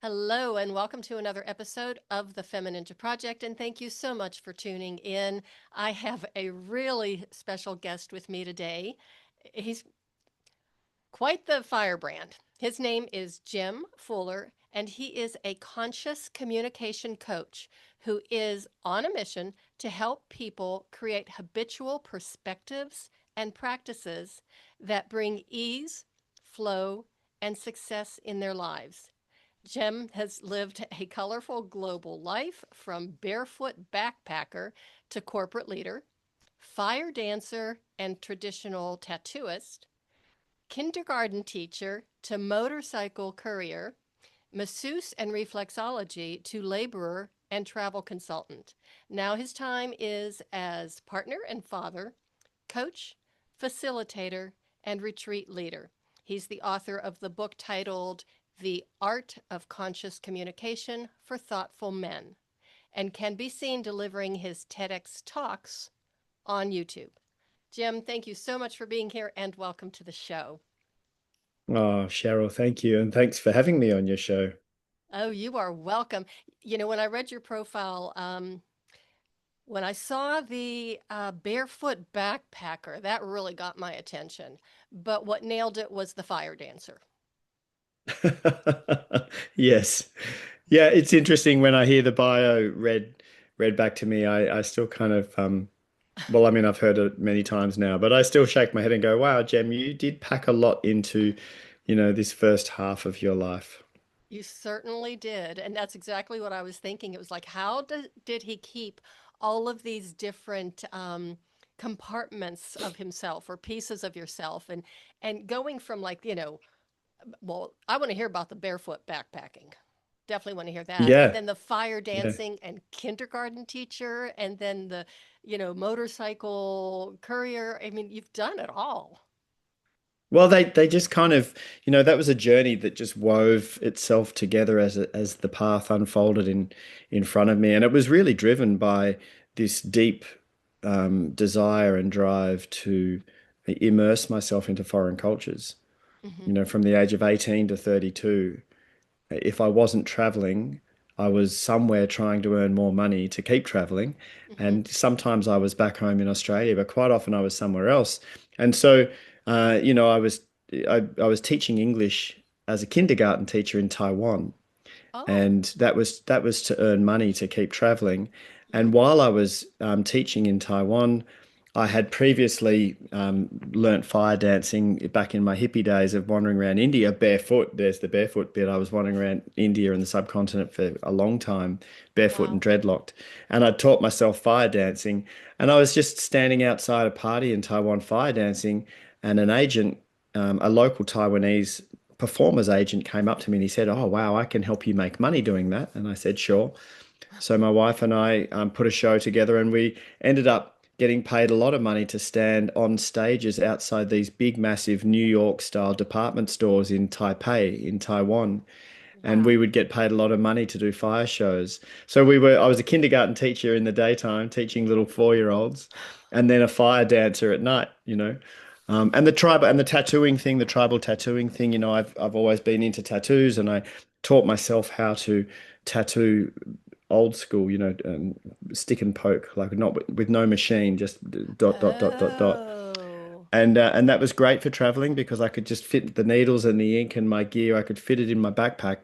Hello, and welcome to another episode of the FemiNinja Project. And thank you so much for tuning in. I have a really special guest with me today. He's quite the firebrand. His name is Jem Fuller, and he is a conscious communication coach who is on a mission to help people create habitual perspectives and practices that bring ease, flow, and success in their lives. Jem has lived a colorful global life from barefoot backpacker to corporate leader, fire dancer and traditional tattooist, kindergarten teacher to motorcycle courier, masseuse and reflexology to laborer and travel consultant. Now his time is as partner and father, coach, facilitator, and retreat leader. He's the author of the book titled The Art of Conscious Communication for Thoughtful Men and can be seen delivering his TEDx talks on YouTube. Jem, thank you so much for being here and welcome to the show. Oh, Cheryl, thank you. And thanks for having me on your show. Oh, you are welcome. When I read your profile, when I saw the barefoot backpacker, that really got my attention. But what nailed it was the fire dancer. Yes. Yeah, it's interesting when I hear the bio read back to me. I still kind of well, I mean, I've heard it many times now, but I still shake my head and go, wow, Jem, you did pack a lot into, this first half of your life. You certainly did. And that's exactly what I was thinking. It was like, how did he keep all of these different compartments of himself or pieces of yourself and going from well, I want to hear about the barefoot backpacking. Definitely want to hear that. And Yeah. then the fire Yeah. dancing and kindergarten teacher and then the motorcycle courier. I mean, you've done it all. Well, they just kind of, that was a journey that just wove itself together as the path unfolded in front of me, and it was really driven by this deep desire and drive to immerse myself into foreign cultures. Hmm. From the age of 18 to 32, if I wasn't traveling, I was somewhere trying to earn more money to keep traveling. Hmm. And sometimes I was back home in Australia, but quite often I was somewhere else. And so, I was teaching English as a kindergarten teacher in Taiwan, Oh, and that was to earn money to keep traveling. hmm. And while I was teaching in Taiwan, I had previously learnt fire dancing back in my hippie days of wandering around India barefoot. There's the barefoot bit. I was wandering around India and the subcontinent for a long time, barefoot and Wow. dreadlocked. And I taught myself fire dancing. And I was just standing outside a party in Taiwan fire dancing, and an agent, a local Taiwanese performer's agent, came up to me and he said, "Oh, wow, I can help you make money doing that." And I said, "Sure." So my wife and I put a show together, and we ended up getting paid a lot of money to stand on stages outside these big, massive New York style department stores in Taipei, in Taiwan. And we Wow. would get paid a lot of money to do fire shows. So I was a kindergarten teacher in the daytime, teaching little 4 year olds, and then a fire dancer at night, and the tattooing thing, the tribal tattooing thing, I've always been into tattoos, and I taught myself how to tattoo old school, stick and poke, like not with no machine, just dot dot dot dot dot. Oh. And that was great for traveling because I could just fit the needles and the ink and my gear. I could fit it in my backpack,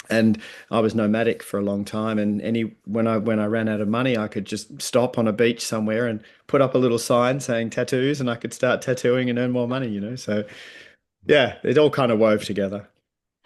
and I was nomadic for a long time. And when I ran out of money, I could just stop on a beach somewhere and put up a little sign saying tattoos, and I could start tattooing and earn more money. So yeah, it all kind of wove together.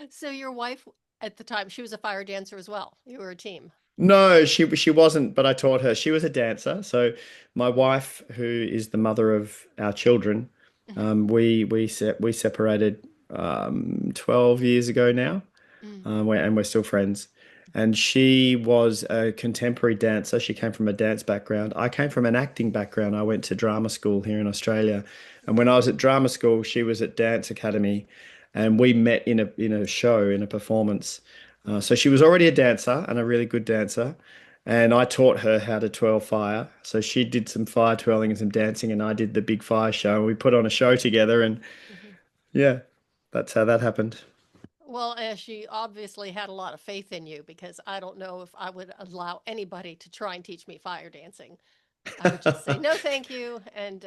So your wife at the time, she was a fire dancer as well. You were a team. No, she wasn't, but I taught her. She was a dancer. So my wife, who is the mother of our children, Hmm. we separated 12 years ago now. Mm. We're still friends. And she was a contemporary dancer. She came from a dance background. I came from an acting background. I went to drama school here in Australia. And when I was at drama school, she was at dance academy, and we met in a show, in a performance. So she was already a dancer and a really good dancer. And I taught her how to twirl fire. So she did some fire twirling and some dancing, and I did the big fire show. We put on a show together, and Hmm. yeah, that's how that happened. Well, she obviously had a lot of faith in you because I don't know if I would allow anybody to try and teach me fire dancing. I would just say no, thank you, and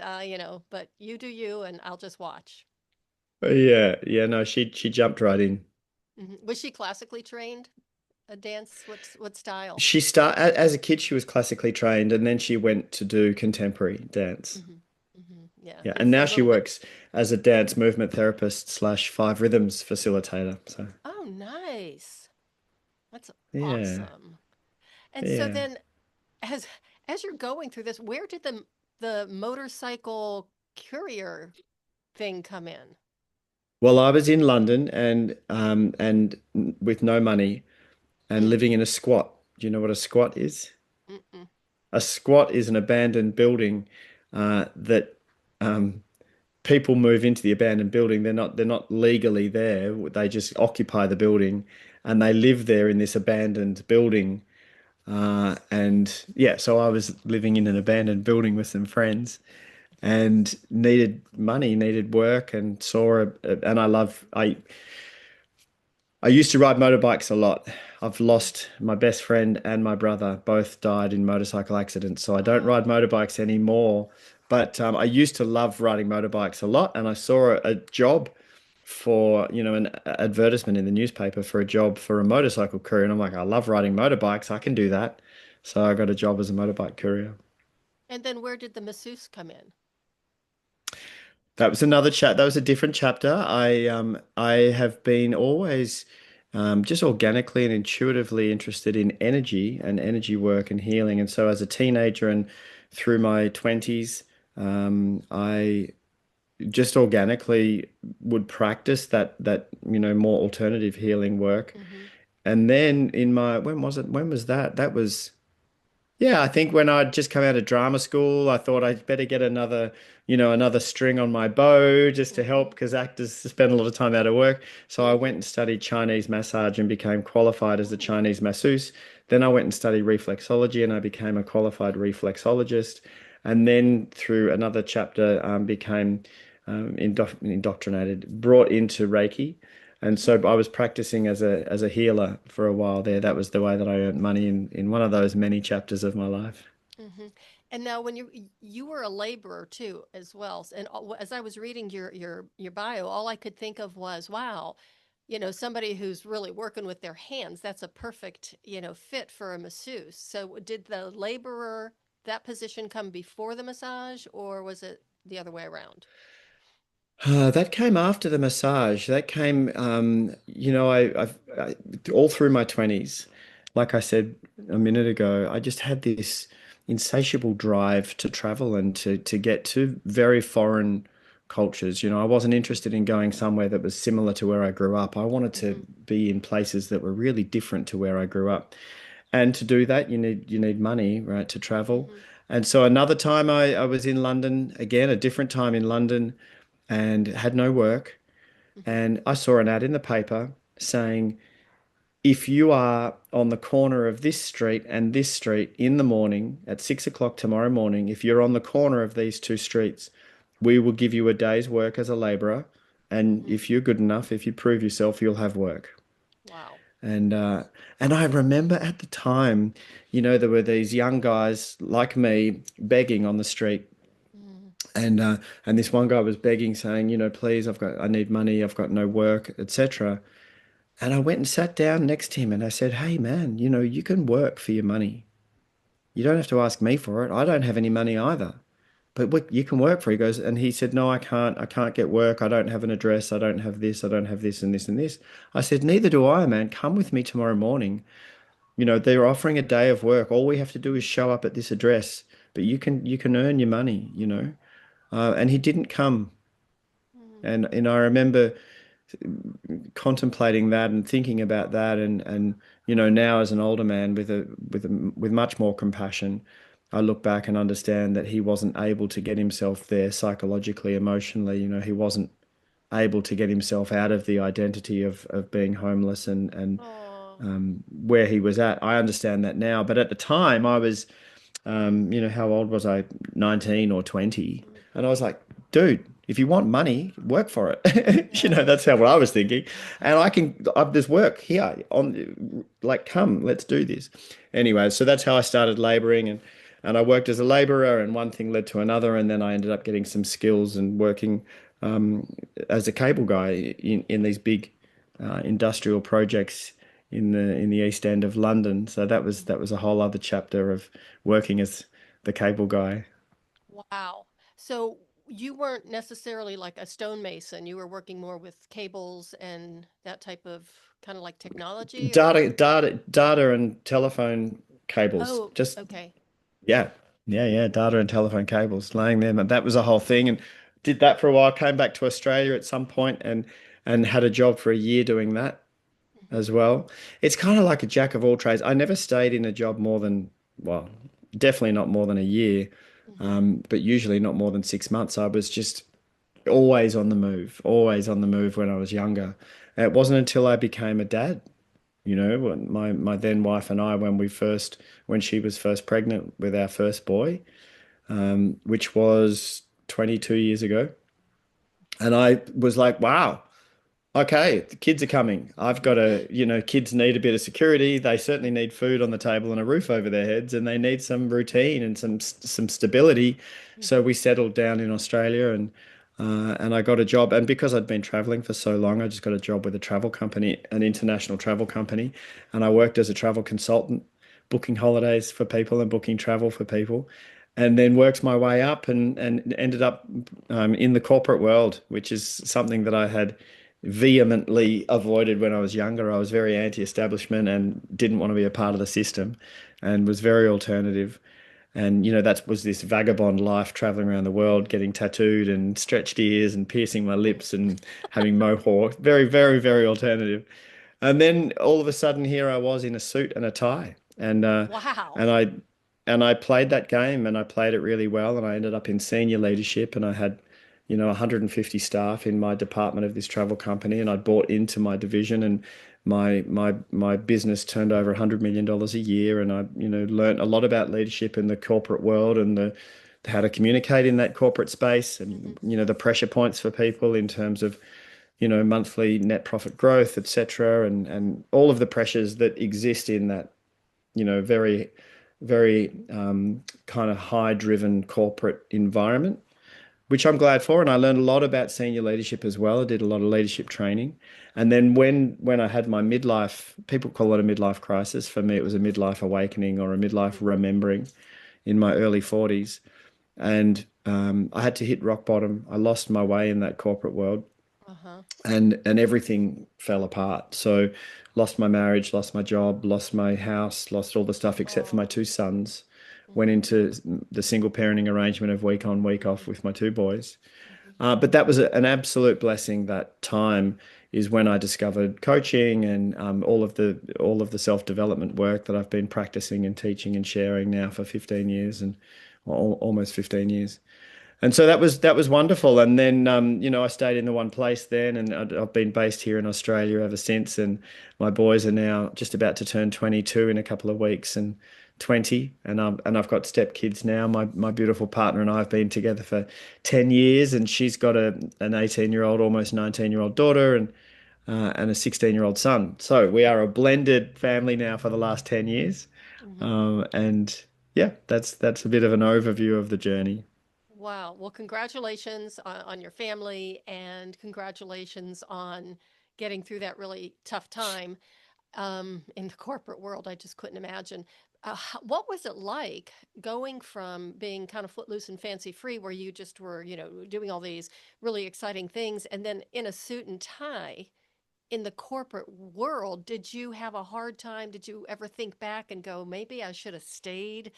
but you do you, and I'll just watch. Yeah, yeah, no, she jumped right in. Was she classically trained? A dance? What style? As a kid, she was classically trained, and then she went to do contemporary dance. Yeah, Yeah, and it's a now she little bit. works as a dance movement therapist slash five rhythms facilitator. So Oh, nice. That's yeah, awesome. And so yeah. then, as as you're going through this, where did the motorcycle courier thing come in? Well, I was in London and with no money and Mm, living in a squat. Do you know what a squat is? mm-mm, A squat is an abandoned building that um, people move into the abandoned building. They're not legally there. They just occupy the building and they live there in this abandoned building. And yeah, so I was living in an abandoned building with some friends and needed money, needed work, and and I used to ride motorbikes a lot. I've mm-hmm. lost my best friend and my brother, both died in motorcycle accidents. So I don't ride Oh, motorbikes anymore. But I used to love riding motorbikes a lot. And I saw a job for, an advertisement in the newspaper for a job for a motorcycle courier. And I'm like, I love riding motorbikes. I can do that. So I got a job as a motorbike courier. and then where did the masseuse come in? That was another chat. That was a different chapter. I have been always just organically and intuitively interested in energy and energy work and healing. And so as a teenager and through my 20s, I just organically would practice that more alternative healing work. Mm-hmm. And then in my when was it? When was that? That was yeah, I think when I'd just come out of drama school, I thought I'd better get another string on my bow just to help Mm-hmm. because actors spend a lot of time out of work. So I went Mm-hmm. and studied Chinese massage and became qualified as a Ooh. Chinese masseuse. Then I went and studied reflexology and I became a qualified reflexologist. And then through another chapter, became indoctrinated, brought into Reiki. And Mm-hmm. so I was practicing as a healer for a while there. That was the way that I earned money in one of those many chapters of my life. Mm-hmm. And now, when you were a laborer too, as well, and as I was reading your bio, all I could think of was, wow, somebody who's really working with their hands. That's a perfect, fit for a masseuse. So, did the laborer that position come before the massage, or was it the other way around? That came after the massage. That came, all through my 20s, like I said a minute ago, I just had this insatiable drive to travel and to get to very foreign cultures. I wasn't interested in going somewhere that was similar to where I grew up. I wanted to Mm-hmm. be in places that were really different to where I grew up. And to do that, you need money, right, to travel. Mm-hmm. And so another time I was in London, again, a different time in London, and had no work. Mm-hmm. And I saw an ad in the paper saying, if you are on the corner of this street and this street in the morning at 6 o'clock tomorrow morning, if you're on the corner of these two streets, we will give you a day's work as a laborer. And Mm-hmm. if you're good enough, if you prove yourself, you'll have work. Wow. And uh, and I remember at the time, there were these young guys like me begging on the street, Mm-hmm. and this one guy was begging, saying, please, I need money, I've got no work, etc. And I went and sat down next to him, and I said, hey man, you can work for your money. You don't have to ask me for it. I don't have any money either. But what you can work for. He goes, and he said, no, I can't. I can't get work. I don't have an address. I don't have this. I don't have this and this and this. I said, neither do I, man. Come with me tomorrow morning. They're offering a day of work. All we have to do is show up at this address, but you can earn your money. And he didn't come. Mm-hmm. And I remember contemplating that and thinking about that, and now as an older man with much more compassion, I look back and understand that he wasn't able to get himself there psychologically, emotionally. He wasn't able to get himself out of the identity of being homeless and Oh. where he was at. I understand that now, but at the time I was, how old was I? 19 or 20. And I was like, dude, if you want money, work for it. That's how what I was thinking. And there's work here like, come, let's do this. Anyway, so that's how I started laboring and I worked as a laborer and one thing led to another. And then I ended up getting some skills and working um, as a cable guy in these big industrial projects in the East End of London. So that was a whole other chapter of working as the cable guy. Wow. So you weren't necessarily like a stonemason. You were working more with cables and that type of kind of like technology or Data and telephone cables. oh, Just okay. yeah, yeah. Data and telephone cables, laying them, and that was a whole thing. And did that for a while. Came back to Australia at some point and had a job for a year doing that Hmm. as well. It's kind of like a jack of all trades. I never stayed in a job more than, well, definitely not more than a year, Hmm. but usually not more than 6 months. I was just always on the move when I was younger. And it wasn't until I became a dad, when my then wife and I, when she was first pregnant with our first boy, which was 22 years ago. And I was like, wow, okay, the kids are coming. I've got kids need a bit of security. They certainly need food on the table and a roof over their heads, and they need some routine and some stability. So Hmm. we settled down in Australia, and I got a job. And because I'd been traveling for so long, I just got a job with a travel company, an international travel company, and I worked as a travel consultant, booking holidays for people and booking travel for people. And then worked my way up and ended up in the corporate world, which is something that I had vehemently avoided when I was younger. I was very anti-establishment and didn't want to be a part of the system and was very alternative. And that was this vagabond life traveling around the world, getting tattooed and stretched ears and piercing my lips and having mohawk. Very, very, very alternative. And then all of a sudden here I was in a suit and a tie. Wow. And I and I played that game and I played it really well and I ended up in senior leadership and I had 150 staff in my department of this travel company, and I bought into my division, and my business turned over $100 million a year, and I learned a lot about leadership in the corporate world and the how to communicate in that corporate space, Hmm. and the pressure points for people in terms of monthly net profit growth, etc., and all of the pressures that exist in that very very kind of high driven corporate environment, which I'm glad for. And I learned a lot about senior leadership as well. I did a lot of leadership training. And then when I had my midlife, people call it a midlife crisis. For me, it was a midlife awakening or a midlife remembering in my early 40s. And I had to hit rock bottom. I lost my way in that corporate world Uh-huh. and everything fell apart. So lost my marriage, lost my job, lost my house, lost all the stuff except for my Oh. two sons. Went Hmm. into the single parenting arrangement of week on, week off with my two boys. Hmm. But that was an absolute blessing. That time is when I discovered coaching and all of the self-development work that I've been practicing and teaching and sharing now for 15 years and almost 15 years. And so that was wonderful. And then I stayed in the one place then, and I've been based here in Australia ever since. And my boys are now just about to turn 22 in a couple of weeks, and 20. And I've got stepkids now. My beautiful partner and I have been together for 10 years, and she's got an 18-year-old, almost 19-year-old daughter, and a 16-year-old son. So we are a blended family now for the last 10 years. Hmm. And yeah, that's a bit of an overview of the journey. Wow. Well, congratulations on your family and congratulations on getting through that really tough time in the corporate world. I just couldn't imagine. What was it like going from being kind of footloose and fancy free, where you just were, doing all these really exciting things, and then in a suit and tie in the corporate world? Did you have a hard time? Did you ever think back and go, maybe I should have stayed,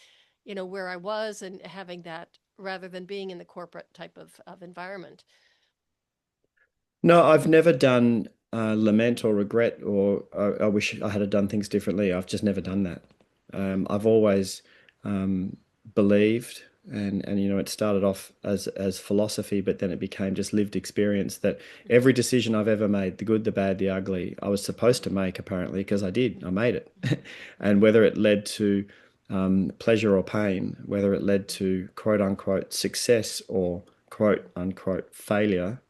where I was and having that rather than being in the corporate type of environment? No, I've never done lament or regret or I wish I had done things differently. I've just never done that. Hmm. I've always um, believed, and it started off as philosophy, but then it became just lived experience that Hmm. every decision I've ever made, the good, the bad, the ugly, I was supposed to make apparently because I did. I made it, and whether it led to pleasure or pain, whether it led to quote unquote success or quote unquote failure,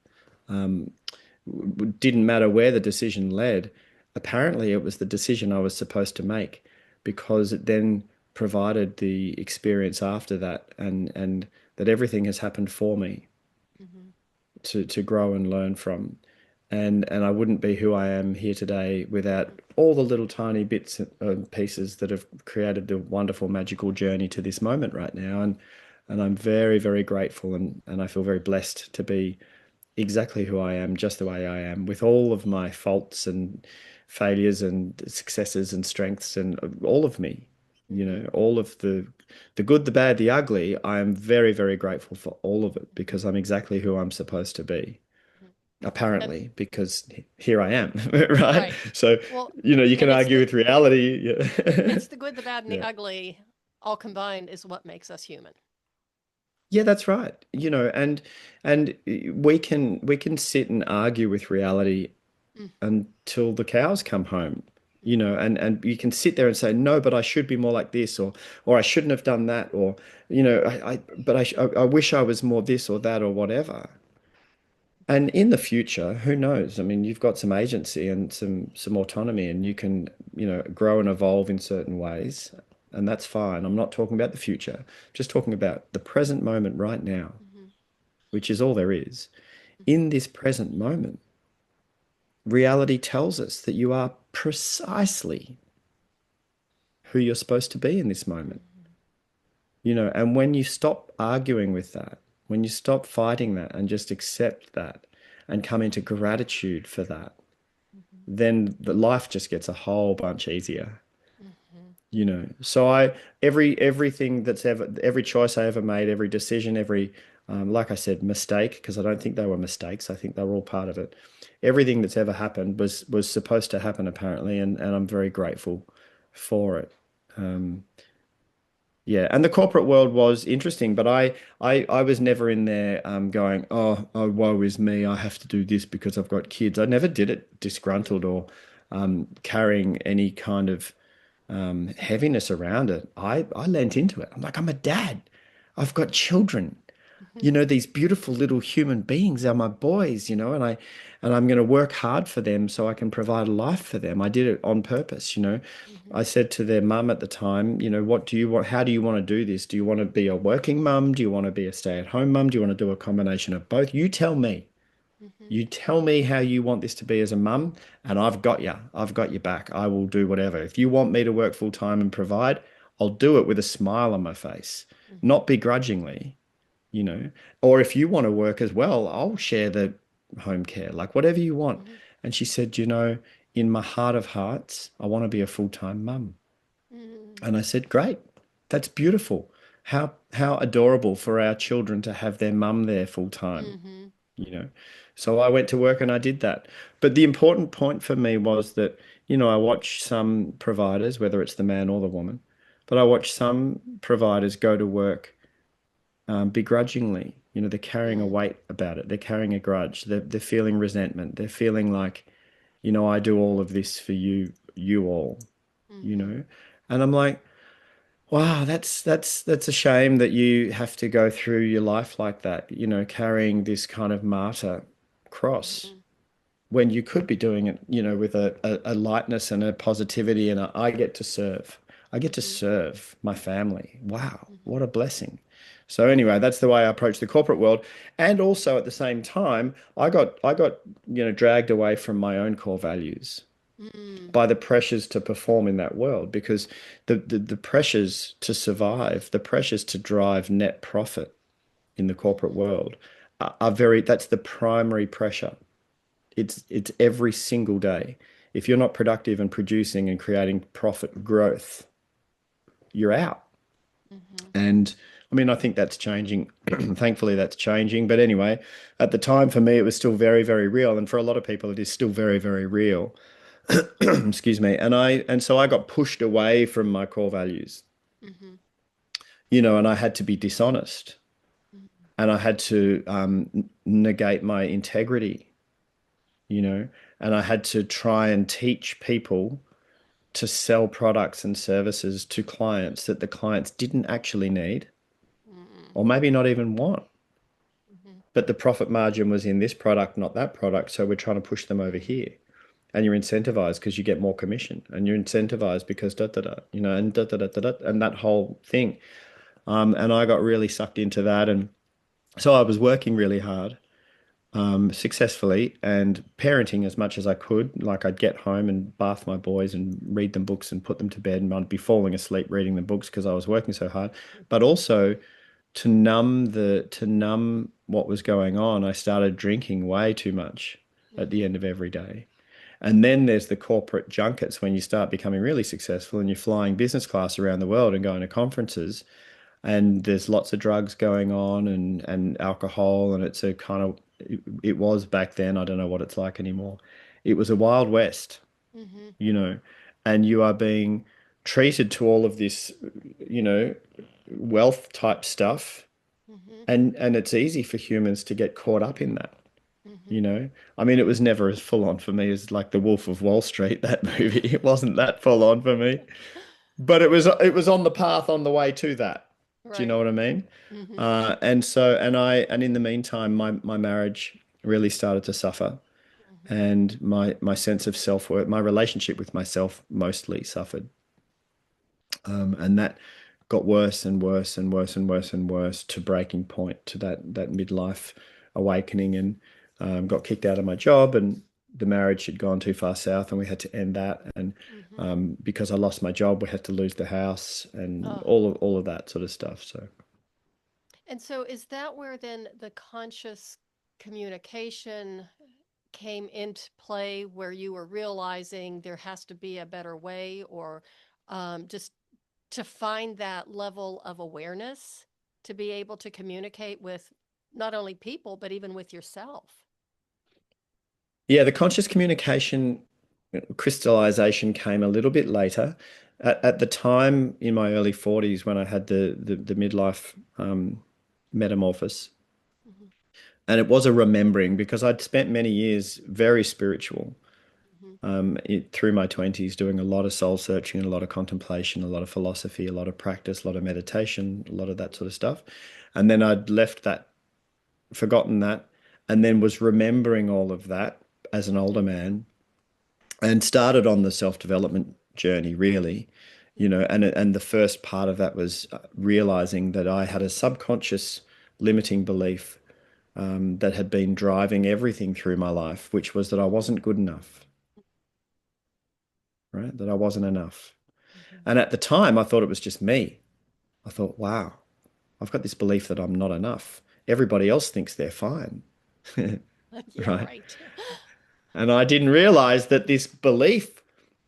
didn't matter where the decision led. Apparently, it was the decision I was supposed to make because it then provided the experience after that, and that everything has happened for me Mm-hmm. to grow and learn from. And I wouldn't be who I am here today without all the little tiny bits and pieces that have created the wonderful magical journey to this moment right now. And I'm very, very grateful, and I feel very blessed to be exactly who I am, just the way I am, with all of my faults and failures and successes and strengths and all of me, Mm-hmm. all of the good, the bad, the ugly. I am very, very grateful for all of it because I'm exactly who I'm supposed to be, Mm-hmm. And apparently, because here I am, right? right. So, Well, you can and it's argue the with reality. Yeah. it's the good, the bad, and the Yeah. ugly all combined is what makes us human. Yeah, that's right. And we can sit and argue with reality until the cows come home, Mm-hmm. and you can sit there and say, no, but I should be more like this, or I shouldn't have done that, or but I wish I was more this or that or whatever. And in the future, who knows? I mean, you've got some agency and some autonomy, and you can, grow and evolve in certain ways, and that's fine. I'm not talking about the future, just talking about the present moment right now, Mm-hmm. which is all there is. Mm-hmm. In this present moment, reality tells us that you are precisely who you're supposed to be in this moment. Mm-hmm. And when you stop arguing with that, when you stop fighting that and just accept that and come into gratitude for that, Mm-hmm. then the life just gets a whole bunch easier. Mm-hmm. So everything that's ever, every choice I ever made, every decision, every, like I said, mistake, because I don't think they were mistakes. I think they were all part of it. Everything that's ever happened was supposed to happen apparently, and I'm very grateful for it. Um, yeah, and the corporate world was interesting, but I was never in there going, oh, woe is me, I have to do this because I've got kids. I never did it disgruntled or carrying any kind of heaviness around it. I leant into it. I'm like, I'm a dad. I've got children. Mm-hmm. These beautiful little human beings are my boys, and I'm going to work hard for them so I can provide a life for them. I did it on purpose. Mm-hmm. I said to their mum at the time, what do you want? How do you want to do this? Do you want to be a working mum? Do you want to be a stay-at-home mum? Do you want to do a combination of both? You tell me. Mm-hmm. You tell me how you want this to be as a mum, and I've got you. I've got your back. I will do whatever. If you want me to work full time and provide, I'll do it with a smile on my face, Mm-hmm. not begrudgingly, you know. Or if you want to work as well, I'll share the home care, like whatever you want. Mm-hmm. And she said, in my heart of hearts, I want to be a full-time mum. Mm-hmm. And I said, great. That's beautiful. How adorable for our children to have their mum there full time Mm-hmm. you know. So I went to work and I did that. But the important point for me was that, I watch some providers, whether it's the man or the woman, but I watch some providers go to work begrudgingly. They're carrying a weight about it. They're carrying a grudge. They're feeling resentment. They're feeling like, I do all of this for you all, you Mm-hmm. know. And I'm like, wow, that's a shame that you have to go through your life like that, carrying this kind of martyr cross Mm-hmm. when you could be doing it, with a lightness and a positivity and I get to serve. I get to Mm-hmm. serve my family. Wow, Mm-hmm. what a blessing. So anyway, that's the way I approach the corporate world. And also at the same time, I got, dragged away from my own core values Mm-hmm. by the pressures to perform in that world because the pressures to survive, the pressures to drive net profit in the corporate Mm-hmm. world are that's the primary pressure. It's every single day. If you're not productive and producing and creating profit growth, you're out. Mm-hmm. And I mean, I think that's changing. Thankfully, that's changing. But anyway, at the time for me, it was still very, very real. And for a lot of people, it is still very, very real. Excuse me. And so I got pushed away from my core values, Mm-hmm. and I had to be dishonest and I had to negate my integrity, you know, and I had to try and teach people to sell products and services to clients that the clients didn't actually need Mm-hmm. or maybe not even want. but the profit margin was in this product, not that product. So we're trying to push them over here. And you're incentivized because you get more commission, and you're incentivized because da da da, and da da da da da, and that whole thing. And I got really sucked into that. And so I was working really hard, successfully, and parenting as much as I could. Like I'd get home and bath my boys and read them books and put them to bed, and I'd be falling asleep reading them books because I was working so hard. But also to numb what was going on, I started drinking way too much at the end of every day. And then there's the corporate junkets when you start becoming really successful and you're flying business class around the world and going to conferences, and there's lots of drugs going on and alcohol, and it's a kind of it was back then. I don't know what it's like anymore. It was a wild west, Mm-hmm. you know, and you are being treated to all of this, you know, wealth type stuff, Mm-hmm. and it's easy for humans to get caught up in that. Mm-hmm. You know, I mean, it was never as full on for me as like The Wolf of Wall Street, that movie. It wasn't that full on for me, but it was on the path on the way to that. Do you know Right. what I mean? Mm-hmm. And in the meantime, my marriage really started to suffer, Mm-hmm. and my sense of self-worth, my relationship with myself mostly suffered. And that got worse and worse and worse and worse and worse to breaking point, to that midlife awakening, and got kicked out of my job, and the marriage had gone too far south, and we had to end that. And Mm-hmm. because I lost my job, we had to lose the house and Oh. all of that sort of stuff. So And so is that where then the conscious communication came into play, where you were realizing there has to be a better way, or just to find that level of awareness to be able to communicate with not only people, but even with yourself? yeah, the conscious communication crystallization came a little bit later. At the time in my early 40s when I had the midlife metamorphosis, Hmm. and it was a remembering because I'd spent many years very spiritual, Hmm. through my 20s, doing a lot of soul searching and a lot of contemplation, a lot of philosophy, a lot of practice, a lot of meditation, a lot of that sort of stuff. And then I'd left that, forgotten that, and then was remembering all of that as an older Hmm. man, and started on the self-development journey, really. And the first part of that was realizing that I had a subconscious limiting belief, that had been driving everything through my life, which was that I Hmm. wasn't good enough, right? That I wasn't enough. Hmm. And at the time, I thought it was just me. I thought, wow, I've got this belief that I'm not enough. Everybody else thinks they're fine, Yeah, right? right. And I didn't realize that this belief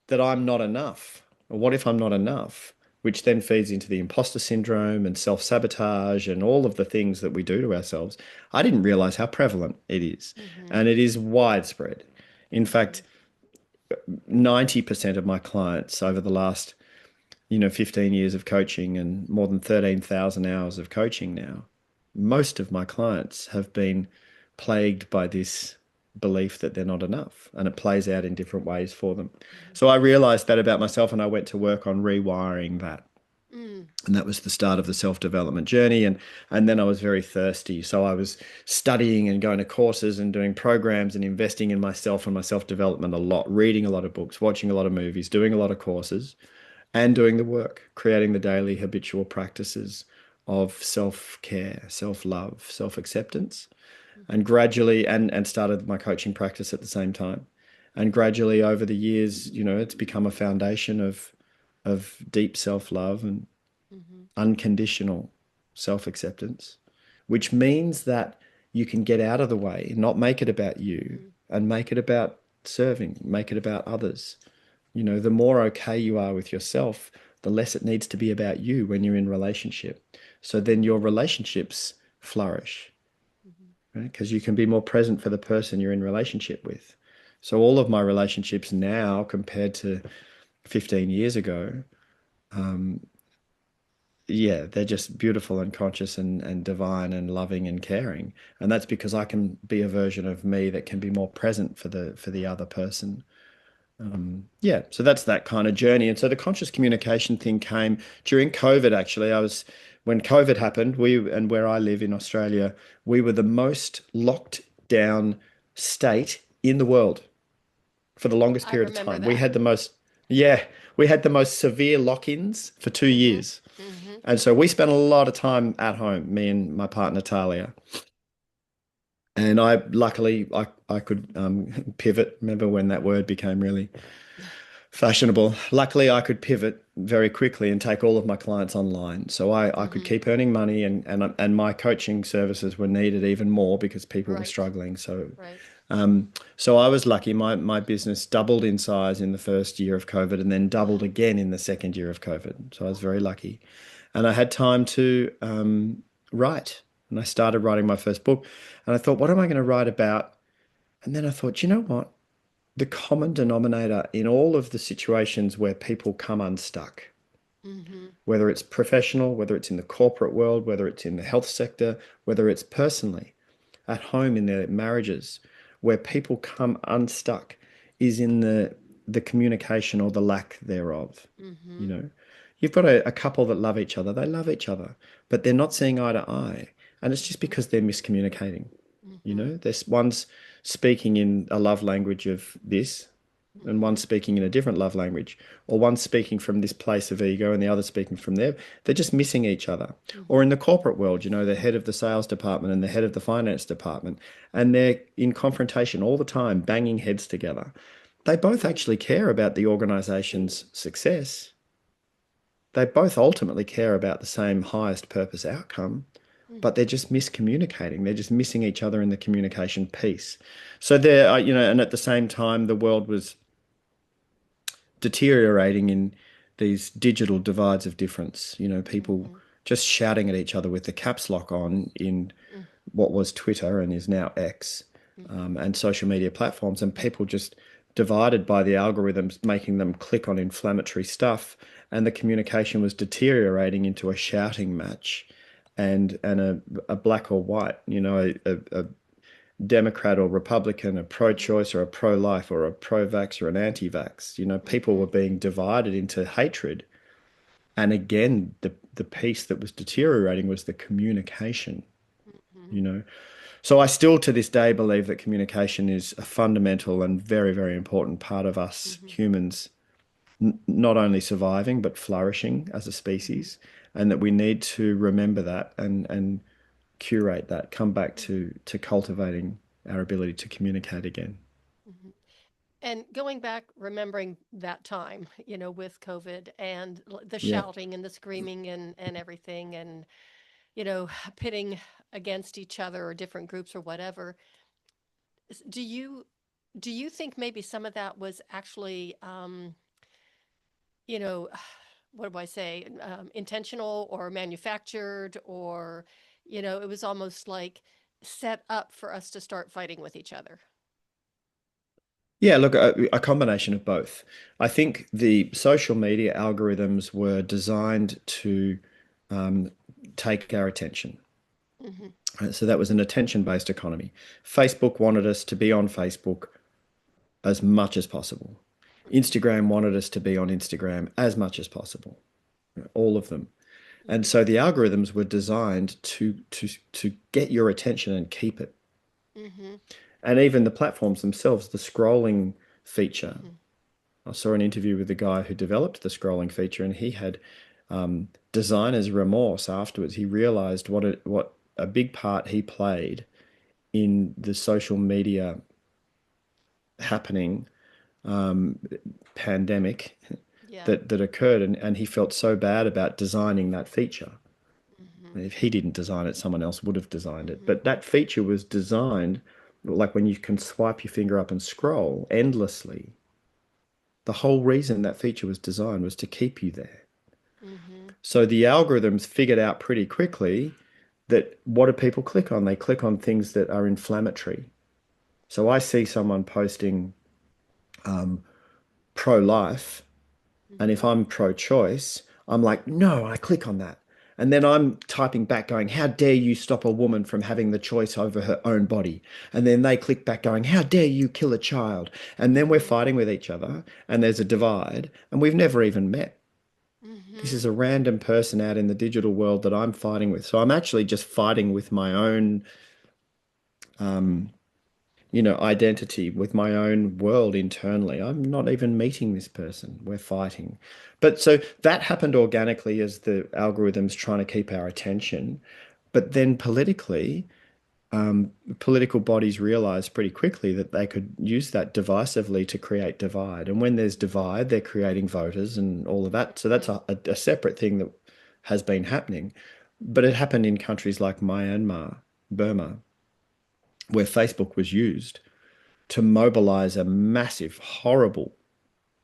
that I'm not enough, or what if I'm not enough, which then feeds into the imposter syndrome and self-sabotage and all of the things that we do to ourselves. I didn't realize how prevalent it is. Hmm. And it is widespread. In Hmm. fact, 90% of my clients over the last, 15 years of coaching and more than 13,000 hours of coaching now, most of my clients have been plagued by this belief that they're not enough, and it plays out in different ways for them. So I realized that about myself, and I went to work on rewiring that. Mm. And that was the start of the self-development journey. And then I was very thirsty. So I was studying and going to courses and doing programs and investing in myself and my self-development a lot, reading a lot of books, watching a lot of movies, doing a lot of courses, and doing the work, creating the daily habitual practices of self-care, self-love, self-acceptance, and gradually, and started my coaching practice at the same time. And gradually over the years, it's become a foundation of deep self-love and Hmm. unconditional self-acceptance, which means that you can get out of the way, not make it about you, Hmm. and make it about serving, make it about others. The more okay you are with yourself, the less it needs to be about you when you're in relationship. So then your relationships flourish, Hmm. right? Because you can be more present for the person you're in relationship with. So all of my relationships now compared to 15 years ago, yeah, they're just beautiful and conscious and divine and loving and caring. And that's because I can be a version of me that can be more present for the other person, Yeah, so that's that kind of journey. And so the conscious communication thing came during COVID, actually. When COVID happened, and where I live in Australia, we were the most locked down state in the world for the longest I period of remember time. that. Yeah, we had the most severe lock-ins for two Mm-hmm. years. Mm-hmm. And so we spent a lot of time at home, me and my partner Talia. And I could pivot. Remember when that word became really fashionable. Luckily, I could pivot very quickly and take all of my clients online. So I could Mm-hmm. keep earning money, and my coaching services were needed even more because people were Right. struggling. Right. So I was lucky. My business doubled in size in the first year of COVID and then doubled again in the second year of COVID. So I was very lucky. And I had time to write. And I started writing my first book. And I thought, what am I going to write about? And then I thought, you know what? The common denominator in all of the situations where people come unstuck, Mm-hmm. whether it's professional, whether it's in the corporate world, whether it's in the health sector, whether it's personally, at home in their marriages, where people come unstuck, is in the communication or the lack thereof. You Mm-hmm. know, you've got a couple that love each other, they love each other, but they're not seeing eye to eye. And it's just Mm-hmm. because they're miscommunicating. You Mm-hmm. know, there's one's speaking in a love language of this, and one Mm-hmm. speaking in a different love language, or one speaking from this place of ego and the other speaking from there. They're just missing each other. Or Mm-hmm. in the corporate world, you know, the head of the sales department and the head of the finance department, and they're in confrontation all the time, banging heads together. They both actually care about the organization's success. They both ultimately care about the same highest purpose outcome, but they're Mm-hmm. just miscommunicating. They're just missing each other in the communication piece. So there, you know, and at the same time, the world was deteriorating in these digital divides of difference. You know, people Mm-hmm. just shouting at each other with the caps lock on in what was Twitter and is now X, Mm-hmm. and social media platforms, and people just divided by the algorithms, making them click on inflammatory stuff, and the communication was deteriorating into a shouting match. And a black or white, you know, a Democrat or Republican, a pro-choice or a pro-life or a pro-vax or an anti-vax. You know, people Mm-hmm. were being divided into hatred. And again, the piece that was deteriorating was the communication, Mm-hmm. you know. So I still to this day believe that communication is a fundamental and very, very important part of us Mm-hmm. humans, not only surviving but flourishing as a Mm-hmm. species, and that we need to remember that and curate that, come back to cultivating our ability to communicate again. Mm-hmm. And going back, remembering that time, with COVID and the Yeah. shouting and the screaming and everything, and, pitting against each other or different groups or whatever. Do you think maybe some of that was actually, you know, what do I say, intentional or manufactured, or, it was almost like set up for us to start fighting with each other? Yeah, look, a combination of both. I think the social media algorithms were designed to um, take our attention. Mm-hmm. So that was an attention-based economy. Facebook wanted us to be on Facebook as much as possible. Instagram wanted us to be on Instagram as much as possible, all of them. And Mm-hmm. so the algorithms were designed to get your attention and keep it. Mm-hmm. And even the platforms themselves, the scrolling feature. Mm-hmm. I saw an interview with the guy who developed the scrolling feature, and he had designer's remorse afterwards. He realized what a big part he played in the social media happening pandemic Yeah. that occurred, and he felt so bad about designing that feature. Mm-hmm. If he didn't design it, someone else would have designed it. Mm-hmm. But that feature was designed like when you can swipe your finger up and scroll endlessly. The whole reason that feature was designed was to keep you there. Mm-hmm. So the algorithms figured out pretty quickly that what do people click on? They click on things that are inflammatory. So I see someone posting pro-life, and if Mm-hmm. I'm pro-choice, I'm like, no, I click on that. And then I'm typing back going, how dare you stop a woman from having the choice over her own body? And then they click back going, how dare you kill a child? And then we're Mm-hmm. fighting with each other and there's a divide and we've never even met. This Mm-hmm. is a random person out in the digital world that I'm fighting with. So I'm actually just fighting with my own, um, identity, with my own world internally. I'm not even meeting this person. We're fighting. But so that happened organically as the algorithms trying to keep our attention. But then politically, political bodies realized pretty quickly that they could use that divisively to create divide. And when there's divide, they're creating voters and all of that. So that's Mm-hmm. a separate thing that has been happening. But it happened in countries like Myanmar, Burma, where Facebook was used to mobilize a massive, horrible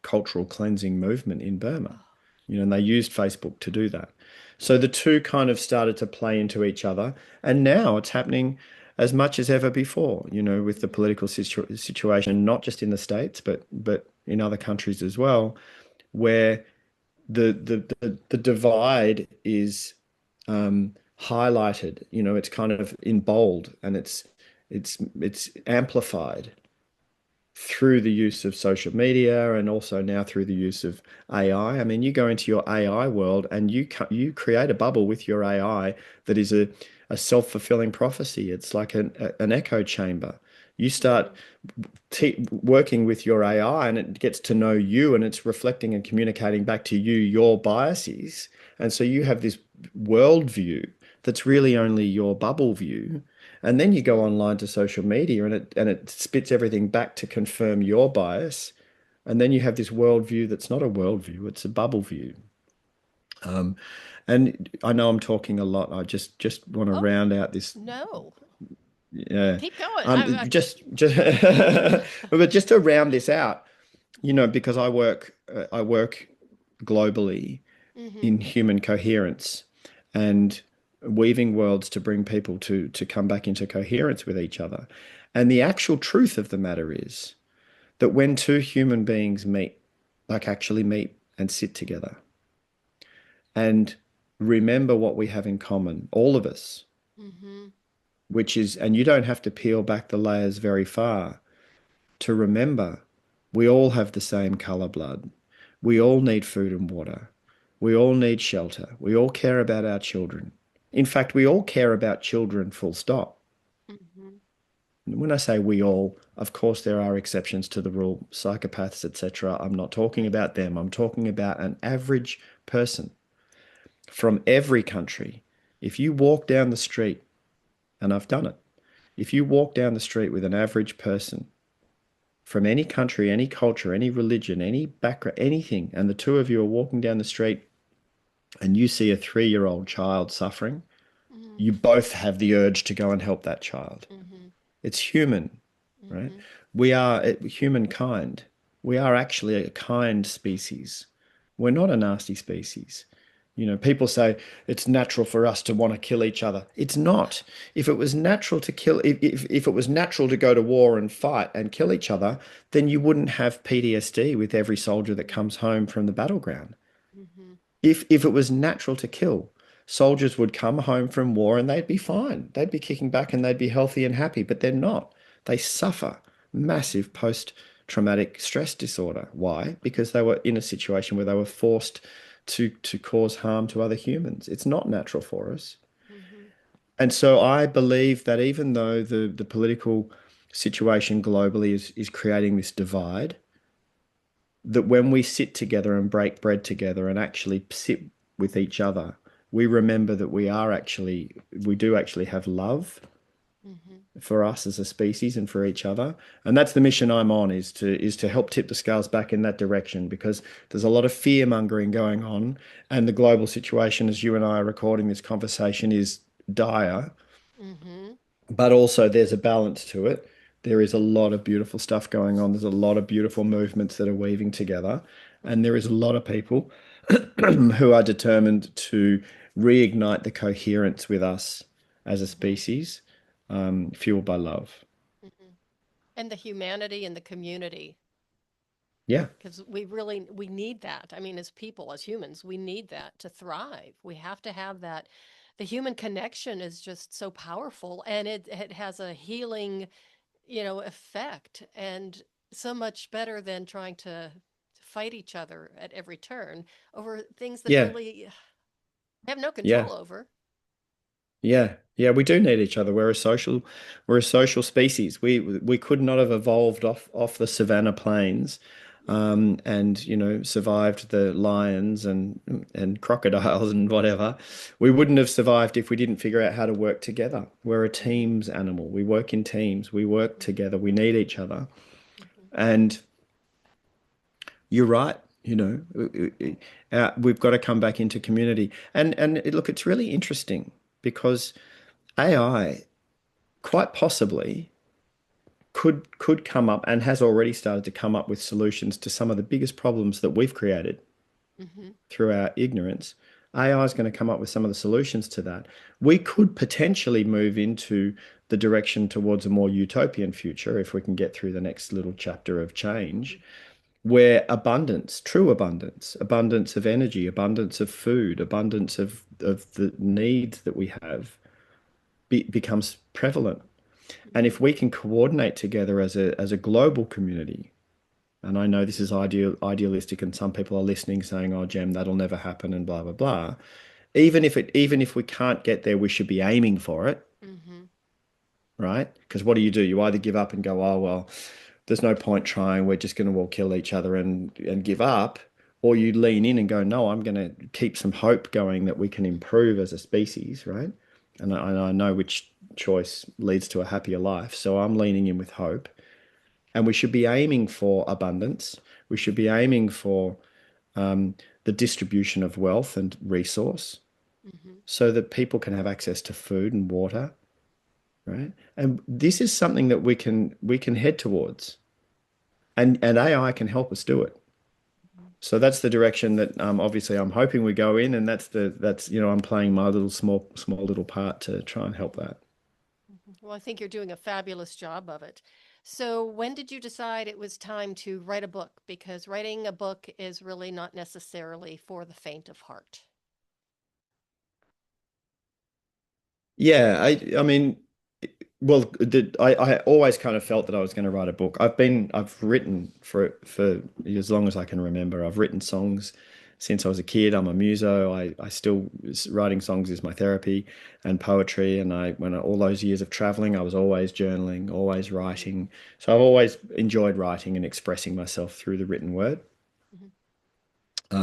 cultural cleansing movement in Burma. And they used Facebook to do that. So the two kind of started to play into each other. And now it's happening as much as ever before, with the political situation, not just in the States, but in other countries as well, where the divide is highlighted. It's kind of in bold and it's amplified through the use of social media and also now through the use of AI. I mean, you go into your AI world and you create a bubble with your AI that is a self-fulfilling prophecy. It's like an echo chamber. You start Mm-hmm. working with your AI and it gets to know you and it's reflecting and communicating back to you your biases. And so you have this worldview that's really only your bubble view. And then you go Mm-hmm. online to social media and it spits everything back to confirm your bias. And then you have this worldview that's not a worldview, it's a bubble view. Um, and I know I'm talking a lot. I just want to Oh, round out this. no. Yeah. Keep going. Just but just to round this out, because I work globally Mm-hmm. in human coherence and weaving worlds to bring people to come back into coherence with each other. And the actual truth of the matter is that when two human beings meet, like actually meet and sit together and remember what we have in common, all of us, Mm-hmm. which is, and you don't have to peel back the layers very far to remember we all have the same color blood. We all need food and water. We all need shelter. We all care about our children. In fact, we all care about children, full stop. Mm-hmm. When I say we all, of course, there are exceptions to the rule, psychopaths, etc. I'm not talking Right. about them. I'm talking about an average person from every country. If you walk down the street, and I've done it, if you walk down the street with an average person from any country, any culture, any religion, any background, anything, and the two of you are walking down the street and you see a 3-year-old child suffering, Mm-hmm. you both have the urge to go and help that child. Mm-hmm. It's human, right? Mm-hmm. We are humankind. We are actually a kind species. We're not a nasty species. People say it's natural for us to want to kill each other. It's not. If it was natural to kill, if it was natural to go to war and fight and kill each other, then you wouldn't have PTSD with every soldier that comes home from the battleground. Mm-hmm. If it was natural to kill, soldiers would come home from war and they'd be fine. They'd be kicking back and they'd be healthy and happy, but they're not. They suffer massive post-traumatic stress disorder. Why? Because they were in a situation where they were forced to cause harm to other humans. It's not natural for us. Mm-hmm. And so I believe that even though the political situation globally is creating this divide, that when we sit together and break bread together and actually sit with each other, we remember that we do actually have love Mm-hmm. for us as a species and for each other. And that's the mission I'm on is to help tip the scales back in that direction because there's a lot of fear mongering going on and the global situation as you and I are recording this conversation is dire, Mm-hmm. but also there's a balance to it. There is a lot of beautiful stuff going on. There's a lot of beautiful movements that are weaving together. And there is a lot of people who are determined to reignite the coherence with us as a Mm-hmm. species, fueled by love. Mm-hmm. And the humanity and the community. Yeah. because we need that. I mean, as people, as humans, we need that to thrive. We have to have that. The human connection is just so powerful, and it has a healing, effect, and so much better than trying to fight each other at every turn over things that Yeah. really have no Yeah. control over. Yeah, yeah, we do need each other. We're a social species. We could not have evolved off the savannah plains, and survived the lions and crocodiles and whatever. We wouldn't have survived if we didn't figure out how to work together. We're a Hmm. teams animal. We work in teams. We work together. We need each other. Hmm. And you're right. We've got to come back into community. And look, it's really interesting because AI quite possibly could come up and has already started to come up with solutions to some of the biggest problems that we've created Hmm. through our ignorance. AI is going to come up with some of the solutions to that. We could potentially move into the direction towards a more utopian future if we can get through the next little chapter of change, where abundance, true abundance, abundance of energy, abundance of food, abundance of the needs that we have becomes prevalent. And if Hmm. we can coordinate together as a global community, and I know this is idealistic, and some people are listening saying, "Oh, Jem, that'll never happen," and blah blah blah. Even if we can't get there, we should be aiming for it, Hmm. right? Because what do? You either give up and go, "Oh well, there's no point trying. We're just going to all kill each other and give up," or you lean in and go, "No, I'm going to keep some hope going that we can improve as a species," right? And I know which choice leads to a happier life, so I'm leaning in with hope. And we should be aiming for abundance. We should be aiming for um, the distribution of wealth and resource Hmm. so that people can have access to food and water, right? And this is something that we can head towards, and AI can help us do it. So that's the direction that obviously I'm hoping we go in, and that's I'm playing my little small little part to try and help Hmm. that. Well, I think you're doing a fabulous job of it. So, when did you decide it was time to write a book? Because writing a book is really not necessarily for the faint of heart. Yeah, I mean, well, I always kind of felt that I was going to write a book. I've written for as long as I can remember. I've written songs since I was a kid. I'm a muso. I still writing songs is my therapy and poetry. And all those years of traveling, I was always journaling, always Hmm. writing. So I've always enjoyed writing and expressing myself through the written word. Hmm.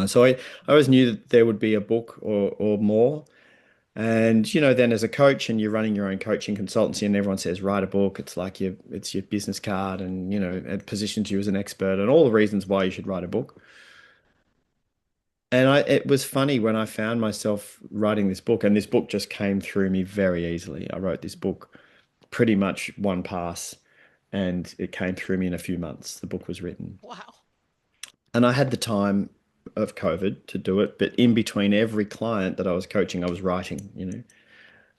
So I always knew that there would be a book or more. And then as a coach and you're running your own coaching consultancy and everyone says write a book, it's your business card, and Hmm. it positions you as an expert and all the reasons why you should write a book. And it was funny when I found myself writing this book, and this book just came through me very easily. I wrote this book pretty much one pass, and it came through me in a few months. The book was written. Wow. And I had the time of COVID to do it, but in between every client that I was coaching, I was writing,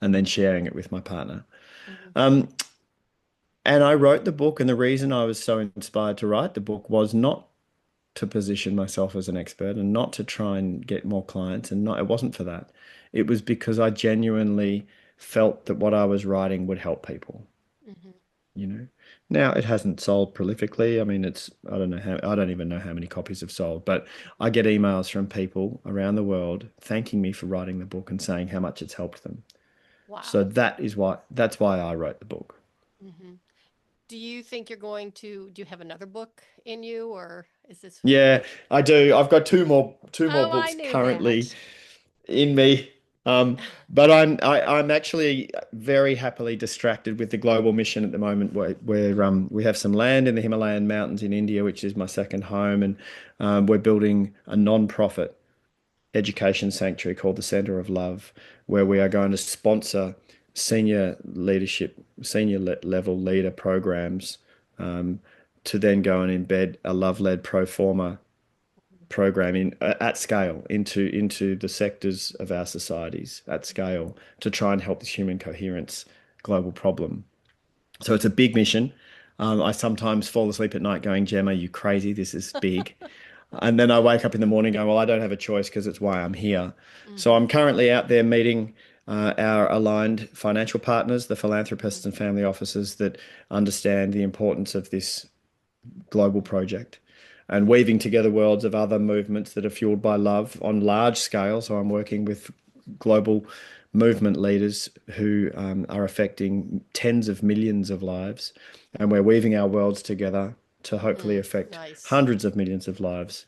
and then sharing it with my partner. Hmm. Um, and I wrote the book, and the reason I was so inspired to write the book was not to position myself as an expert and not to try and get more clients, and not it wasn't for that. It was because I genuinely felt that what I was writing would help people, Hmm. you know. Now it hasn't sold prolifically. I mean, I don't even know how many copies have sold, but I get emails from people around the world thanking me for writing the book and saying how much it's helped them. So Wow. that's why I wrote the book. Hmm. Do you think do you have another book in you, or is this? Yeah, I do. I've got two more Oh, I books knew currently that. in me. But I'm actually very happily distracted with the global mission at the moment, where we have some land in the Himalayan mountains in India, which is my second home, and we're building a non-profit education sanctuary called the Center of Love, where we are Wow. going to sponsor senior leadership, level leader programs, um, to then go and embed a love-led pro forma program at scale into the sectors of our societies at Hmm. scale to try and help this human coherence global problem. So it's a big mission. I sometimes fall asleep at night going, Gem, are you crazy? This is big. And then I wake up in the morning going, well, I don't have a choice because it's why I'm here. So Mm-hmm. I'm currently out there meeting our aligned financial partners, the Mm-hmm. philanthropists and family offices that understand the importance of this global project and weaving together worlds of other movements that are fueled by love on large scale. So I'm working with global movement leaders who are affecting tens of millions of lives, and we're weaving our worlds together to hopefully affect Nice. hundreds of millions of lives.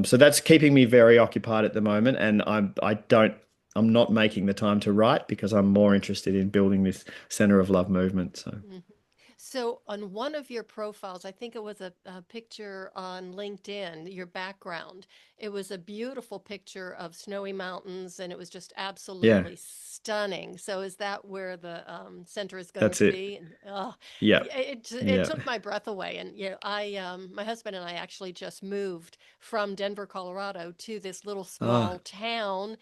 So that's keeping me very occupied at the moment, and I'm not making the time to write because I'm more interested in building this center of love movement. So Mhm. So on one of your profiles, I think it was a picture on LinkedIn, your background, it was a beautiful picture of snowy mountains and it was just yeah, absolutely stunning. So is that where the center is going that's to it. be? And, oh, Yeah, yeah, it yeah. took my breath away. And my husband and I actually just moved from Denver, Colorado to this little Ah, small town.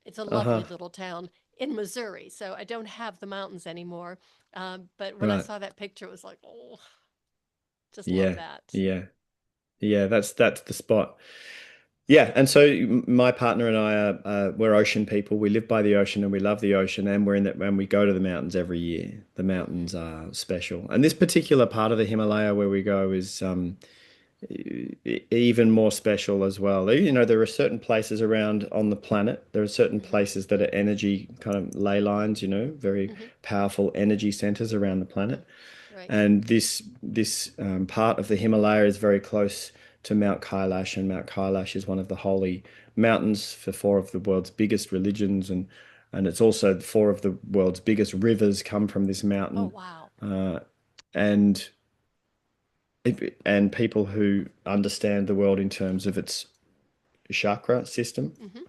It's a lovely uh-huh. little town in Missouri. So I don't have the mountains anymore. But when I Right. saw that picture, it was like, oh, just love Yeah, that. yeah, yeah. That's the spot. Yeah, and so my partner and I are we're ocean people. We live by the ocean and we love the ocean, and we're in that when we go to the mountains every year. The Hmm. mountains are special, and this particular part of the Himalaya where we go is even more special as well. You know, there are certain places around on the planet. There are certain Hmm. places that are energy kind of ley lines. You know, very Hmm. powerful energy centers around the planet. Right. And this part of the Himalaya is very close to Mount Kailash, and Mount Kailash is one of the holy mountains for four of the world's biggest religions, and it's also four of the world's biggest rivers come from this Oh, mountain, wow. uh, and and people who understand the world in terms of its chakra system, Hmm.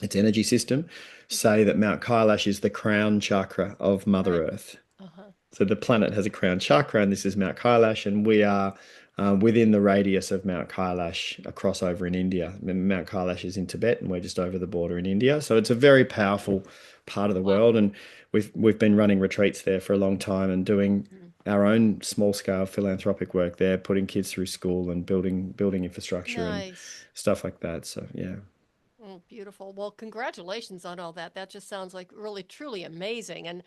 its energy system, Hmm. say that Mount Kailash is the crown chakra of Mother Right. Earth. Uh-huh. So the planet has a crown chakra, and this is Mount Kailash, and we are within the radius of Mount Kailash, a crossover in India. Mount Kailash is in Tibet, and we're just over the border in India. So it's a very powerful part of the Wow. world, and we've been running retreats there for a long time and doing Hmm. our own small scale philanthropic work there, putting kids through school and building infrastructure and Nice. stuff like that. So yeah. Oh, beautiful. Well, congratulations on all that. That just sounds like really, truly amazing. And,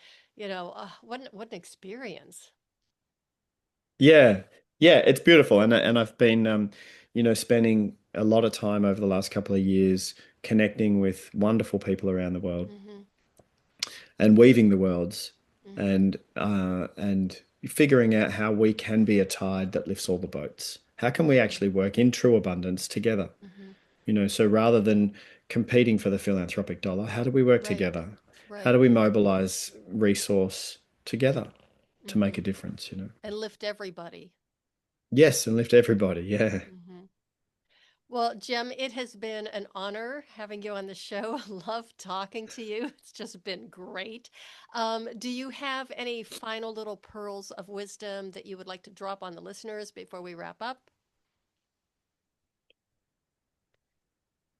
what an experience. Yeah, yeah, it's beautiful, and I've been, spending a lot of time over the last couple of years connecting with wonderful people around the world Hmm. and weaving the worlds, Hmm. and figuring out how we can be a tide that lifts all the boats. How can we Hmm. actually work in true abundance together? Hmm. So rather than competing for the philanthropic dollar, how do we work Right. together? How Right. do we mobilize resource together to make Hmm. a difference? And lift everybody. Yes, and lift everybody. Yeah. Hmm. Well, Jem, it has been an honor having you on the show. Love talking to you. It's just been great. Do you have any final little pearls of wisdom that you would like to drop on the listeners before we wrap up?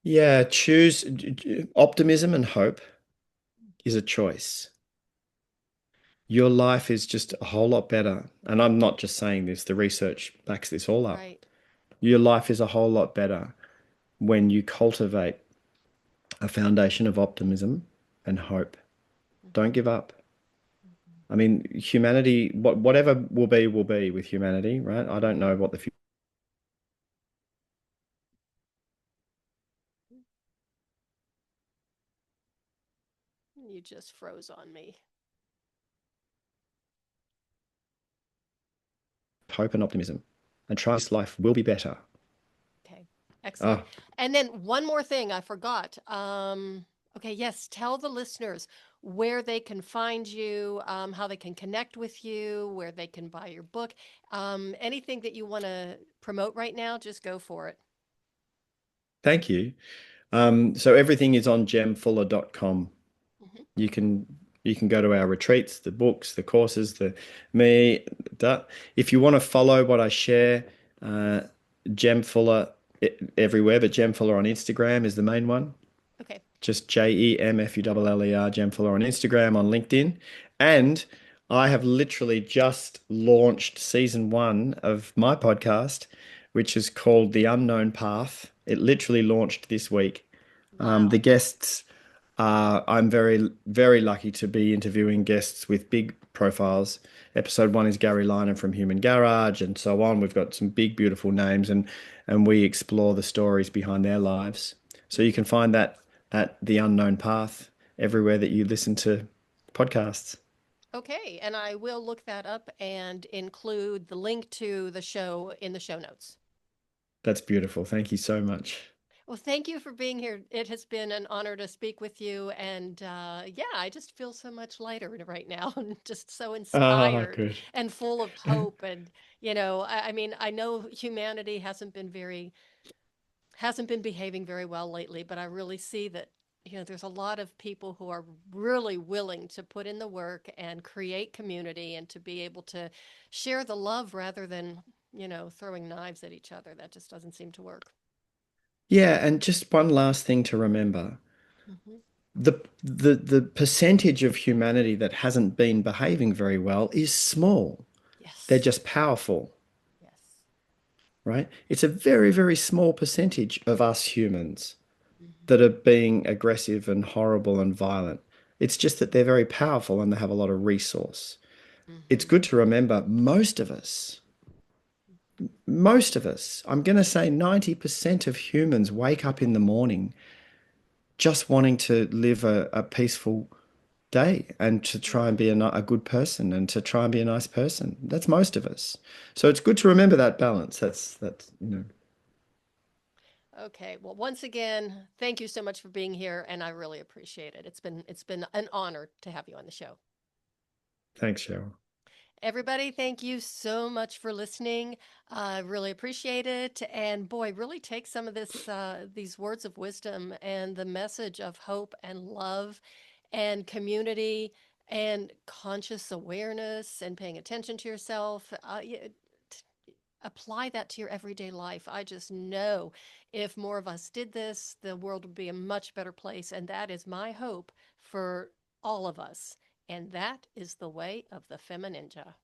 Yeah, choose optimism and hope is a choice. Your life is just a whole lot better. And I'm not just saying this, the research backs this all up. Right. Your life is a whole lot better when you cultivate a foundation of optimism and hope. Don't Hmm. give up. Hmm. I mean, humanity, whatever will be with humanity, right? I don't know what the future. You just froze on me. Hope and optimism. And trust life will be better. Okay. Excellent. Ah, And then one more thing I forgot. Okay, yes, tell the listeners where they can find you, how they can connect with you, where they can buy your book. Anything that you want to promote right now, just go for it. thank you. So everything is on gemfuller.com. Hmm. You can you can go to our retreats, the books, the courses, the me. That. If you want to follow what I share, uh, Jem Fuller everywhere, but Jem Fuller on Instagram is the main one. Okay. Just JemFuller, Jem Fuller on Instagram, on LinkedIn, and I have literally just launched season one of my podcast, which is called The Unknown Path. It literally launched this week. The Wow. guests I'm very, very lucky to be interviewing guests with big profiles. Episode one is Gary Linen from Human Garage, and so on. We've got some big, beautiful names, and we explore the stories behind their lives. So you can find that at The Unknown Path everywhere that you listen to podcasts. Okay, and I will look that up and include the link to the show in the show notes. That's beautiful. Thank you so much. Well, thank you for being here. It has been an honor to speak with you. And yeah, I just feel so much lighter right now and just so Ah, inspired good. and full of hope. And, I mean, I know humanity hasn't been behaving very well lately, but I really see that, there's a lot of people who are really willing to put in the work and create community and to be able to share the love rather than, throwing knives at each other. That just doesn't seem to work. Yeah, and just one last thing to remember. Hmm. The percentage of humanity that hasn't been behaving very well is small. They're Yes. just powerful, Yes. right? It's a very, very small percentage of us humans Hmm. that are being aggressive and horrible and violent. It's just that they're very powerful and they have a lot of resource. It's Hmm. good to remember most of us, I'm going to say 90% of humans wake up in the morning just wanting to live a peaceful day and to try and Yeah. be a good person and to try and be a nice person. That's most of us. So it's good to remember that balance. That's. Okay. Well, once again, thank you so much for being here, and I really appreciate it. It's been an honor to have you on the show. Thanks, Cheryl. Everybody, thank you so much for listening. I really appreciate it. And boy, really take some of these words of wisdom and the message of hope and love and community and conscious awareness and paying attention to yourself. Apply that to your everyday life. I just know if more of us did this, the world would be a much better place. And that is my hope for all of us. And that is the way of the FemiNinja.